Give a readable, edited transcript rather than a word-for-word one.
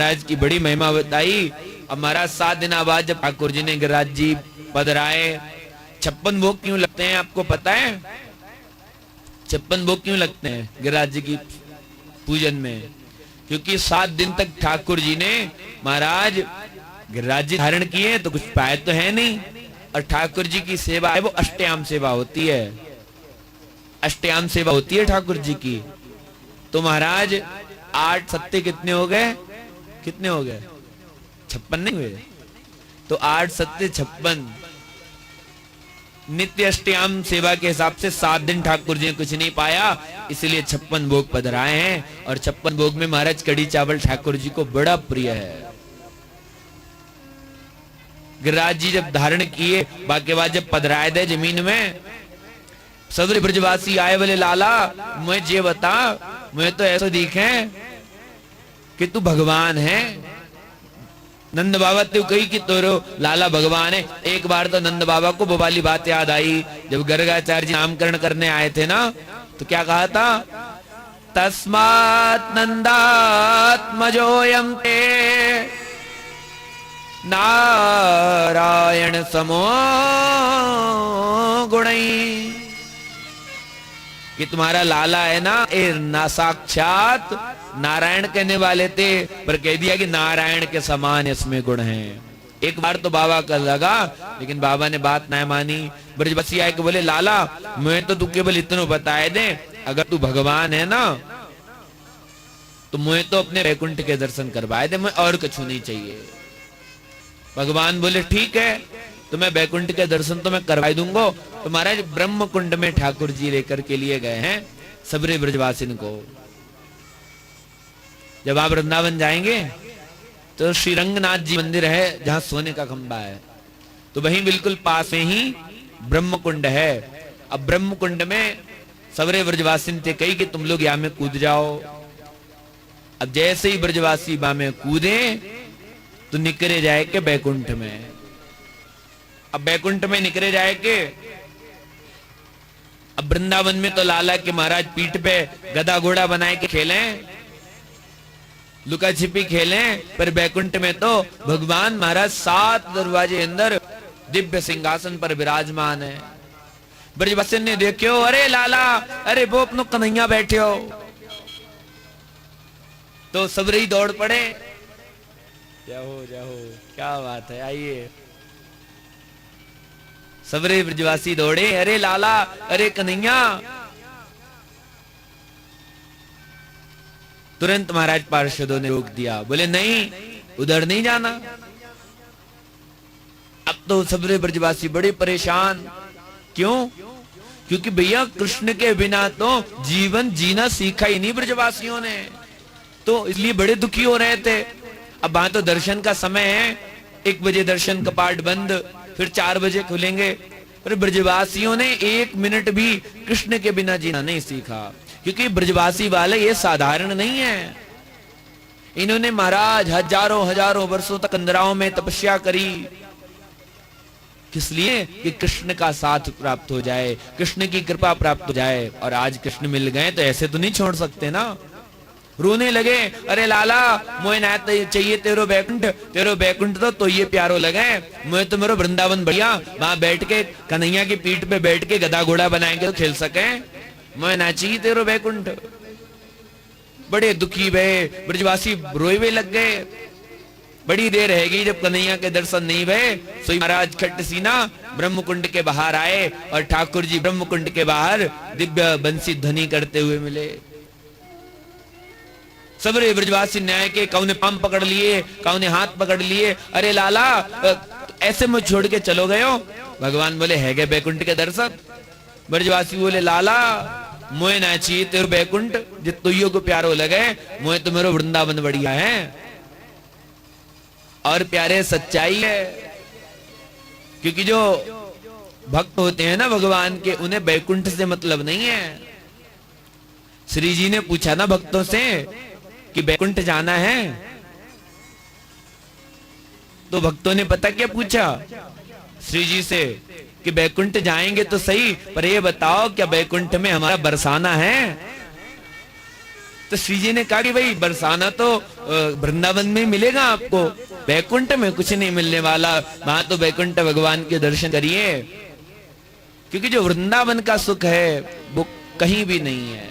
महाराज की बड़ी महिमा बताई। अब महाराज 7 दिन बाद जब ठाकुर जी ने गिरिराज जी पधराए, 56 भोग क्यों लगते हैं आपको पता है? 56 भोग क्यों लगते हैं गिरिराज जी की पूजन में? क्योंकि 7 दिन तक ठाकुर जी ने महाराज गिरिराज जी धारण किए तो कुछ पाए तो है नहीं, और ठाकुर जी की सेवा है वो अष्टयाम सेवा होती है, अष्टयाम सेवा होती है ठाकुर जी की। तो महाराज 8 सत्ते कितने हो गए? कितने हो गए? 56 नहीं हुए? तो 8 सत्ते 56, नित्य अष्टयाम सेवा के हिसाब से 7 दिन ठाकुर जी ने कुछ नहीं पाया, इसलिए 56 भोग पधराए हैं। और 56 भोग में महाराज कड़ी चावल ठाकुर जी को बड़ा प्रिय है। गिरिराज जी जब धारण किए, बाकी बाद जब पधराए दे जमीन में, सदरी ब्रजवासी आए, बोले लाला मुझे ये बता, मुझे तो ऐसा दिखे कि तू भगवान है। नंद बाबा तू कही कि तोरो लाला भगवान है। एक बार तो नंद बाबा को वो वाली बात याद आई, जब गर्गाचार्य जी नामकरण करने आए थे ना, तो क्या कहा था? तस्मात् नंदात्मजोयं ते नारायण समो गुणई, कि तुम्हारा लाला है ना, ये ना साक्षात नारायण कहने वाले थे, पर कह दिया कि नारायण के समान इसमें गुण हैं। एक बार तो बाबा का लगा, लेकिन बाबा ने बात ना मानी। ब्रजवासी आए के बोले लाला मैं तो तू केवल इतना बताए दे, अगर तू भगवान है ना तो मुझे तो अपने वैकुंठ के दर्शन करवाए दे, मैं और कुछ नहीं चाहिए। भगवान बोले ठीक है, तो मैं वैकुंठ के दर्शन तो मैं करवाई दूंगा। तो महाराज ब्रह्म कुंड में ठाकुर जी लेकर के लिए गए हैं सबरे ब्रजवासिन को। जब आप वृंदावन जाएंगे तो श्री रंगनाथ जी मंदिर है जहां सोने का खंबा है, तो वहीं बिल्कुल पास में ही ब्रह्म कुंड है। अब ब्रह्म कुंड में सबरे ब्रजवासिन थे कही कि तुम लोग यहां में कूद जाओ। अब जैसे ही ब्रजवासी बा में कूदे तो निकले जाए के बैकुंठ में। अब बैकुंठ में निकले जाए के, अब वृंदावन में तो लाला के महाराज पीठ पे गदा घोड़ा बनाए के खेले, लुका छिपी खेले, पर बैकुंठ में तो भगवान महाराज 7 दरवाजे अंदर दिव्य सिंहासन पर विराजमान है। ब्रजवासिन ने देखो, अरे लाला, अरे वो अपनो कन्हैया बैठे हो, तो सबरे ही दौड़ पड़े। जाओ जाओ, क्या बात है, आइए। सबरे ब्रजवासी दौड़े, अरे लाला, अरे कन्हैया। तुरंत महाराज पार्षदों ने रोक दिया, बोले नहीं, उधर नहीं जाना। अब तो सबरे ब्रजवासी बड़े परेशान। क्यों? क्योंकि भैया कृष्ण के बिना तो जीवन जीना सीखा ही नहीं ब्रजवासियों ने, तो इसलिए बड़े दुखी हो रहे थे। अब वहां तो दर्शन का समय है, 1 बजे दर्शन कपाट बंद, फिर 4 बजे खुलेंगे। पर ब्रजवासियों ने 1 मिनट भी कृष्ण के बिना जीना नहीं सीखा, क्योंकि ब्रजवासी वाले ये साधारण नहीं है। इन्होंने महाराज हजारों वर्षों तक अंधराओं में तपस्या करी, किस लिए? कि कृष्ण का साथ प्राप्त हो जाए, कृष्ण की कृपा प्राप्त हो जाए। और आज कृष्ण मिल गए तो ऐसे तो नहीं छोड़ सकते ना। रोने लगे, अरे लाला मुझे ना चाहिए तेरो बैकुंठ तो ये प्यारो लगे, मुझे तो मेरा वृंदावन बढ़िया, वहां बैठ के कन्हैया की पीठ पे बैठ के गदा घोड़ा बनाएंगे तो खेल सके, मुझे ना चाहिए तेरो बैकुंठ। बड़े दुखी भये, ब्रजवासी रोए लग गए। बड़ी देर रह गई, जब कन्हैया के दर्शन नहीं भये, सोई महाराज खट्ट सीना ब्रह्म कुंड के बाहर आए, और ठाकुर जी ब्रह्म कुंड के बाहर दिव्य बंसी ध्वनि करते हुए मिले। सबरे ब्रजवासी न्याय के कौने पांव पकड़ लिए, कौने हाथ पकड़ लिए, अरे लाला ऐसे मुझे छोड़ के चलो गए हो। भगवान बोले है गए बैकुंठ के दर्शन। ब्रजवासी बोले लाला मुझे ना चाहिए तेरे बैकुंठ, जित तुइयों को प्यारो लगे, मुझे तो मेरा वृंदावन बढ़िया है। और प्यारे सच्चाई है, क्योंकि जो भक्त होते हैं ना भगवान के, उन्हें बैकुंठ से मतलब नहीं है। श्री जी ने पूछा ना भक्तों से कि बैकुंठ जाना है, तो भक्तों ने पता क्या पूछा श्री जी से कि बैकुंठ जाएंगे तो सही, पर ये बताओ क्या बैकुंठ में हमारा बरसाना है? तो श्री जी ने कहा कि भाई बरसाना तो वृंदावन में मिलेगा आपको, बैकुंठ में कुछ नहीं मिलने वाला, वहां तो बैकुंठ भगवान के दर्शन करिए, क्योंकि जो वृंदावन का सुख है वो कहीं भी नहीं है।